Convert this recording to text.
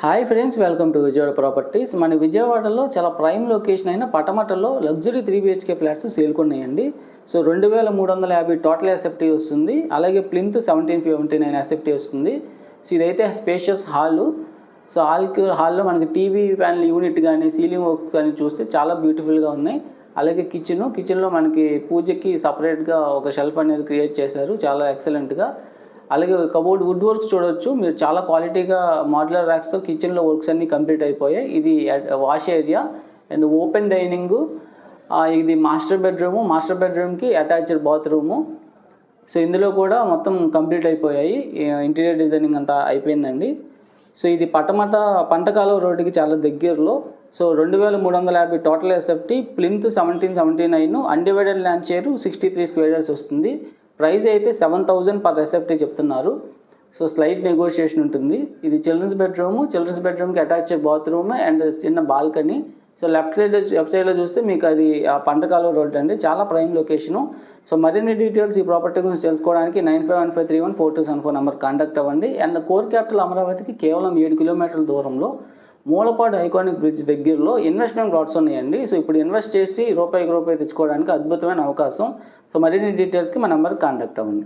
Hi friends, welcome to Vijayawada properties. మన విజయవాడలో చాలా ప్రైమ్ లొకేషన్ అయిన పటమటలో లగ్జరీ 3 BHK ఫ్లాట్స్ సేల్కొన్నాయండి. సో 2350 టోటల్ ఎస్ఎఫ్టీ వస్తుంది. అలాగే ప్లింత్ 1779 ఎస్ఎఫ్టీ వస్తుంది. సో ఇదైతే స్పేషియస్ హాలు. సో హాల్లో మనకి టీవీ ప్యానల్ యూనిట్ కానీ సీలింగ్ వర్క్ కానీ చూస్తే చాలా బ్యూటిఫుల్గా ఉన్నాయి. అలాగే కిచెన్లో మనకి పూజకి సపరేట్గా ఒక షెల్ఫ్ అనేది క్రియేట్ చేశారు, చాలా ఎక్సలెంట్గా. అలాగే కబోర్డ్ వుడ్ వర్క్స్ చూడవచ్చు మీరు, చాలా క్వాలిటీగా మాడ్యులర్ ర్యాక్స్తో కిచెన్లో వర్క్స్ అన్నీ కంప్లీట్ అయిపోయాయి. ఇది wash area and open dining. ఇది మాస్టర్ బెడ్రూమ్కి అటాచ్డ్ బాత్రూము. సో ఇందులో కూడా మొత్తం కంప్లీట్ అయిపోయాయి, ఇంటీరియర్ డిజైనింగ్ అంతా అయిపోయిందండి. సో ఇది పంటకాలువ రోడ్డుకి చాలా దగ్గరలో. So 2350 total SFT, plinth 1779, undivided land share 63 square yards వస్తుంది. ప్రైస్ అయితే 7000 పర్ ఎస్ఎఫ్టీ చెప్తున్నారు. సో స్లైట్ నెగోషియేషన్ ఉంటుంది. ఇది చిల్డ్రన్స్ బెడ్రూమ్కి అటాచ్డ్ బాత్రూమ్ అండ్ చిన్న బాల్కనీ. సో లెఫ్ట్ సైడ్లో చూస్తే మీకు అది పంటకాలువ రోడ్ అండి, చాలా ప్రైమ్ లొకేషను. సో మరిన్ని డీటెయిల్స్ ఈ ప్రాపర్టీ గురించి తెలుసుకోవడానికి 9515314274 నెంబర్ కాంటాక్ట్ అవ్వండి. అండ్ కోర్ క్యాపిటల్ అమరావతికి కేవలం 7 కిలోమీటర్ల దూరంలో మూలపాడు ఐకానిక్ బ్రిడ్జ్ దగ్గరలో ఇన్వెస్ట్మెంట్ ప్లాట్స్ ఉన్నాయండి. సో ఇప్పుడు ఇన్వెస్ట్ చేసి రూపాయికి రూపాయి తెచ్చుకోవడానికి అద్భుతమైన అవకాశం. సో మరిన్ని డీటెయిల్స్కి మా నెంబర్కి కాంటాక్ట్ అవ్వండి.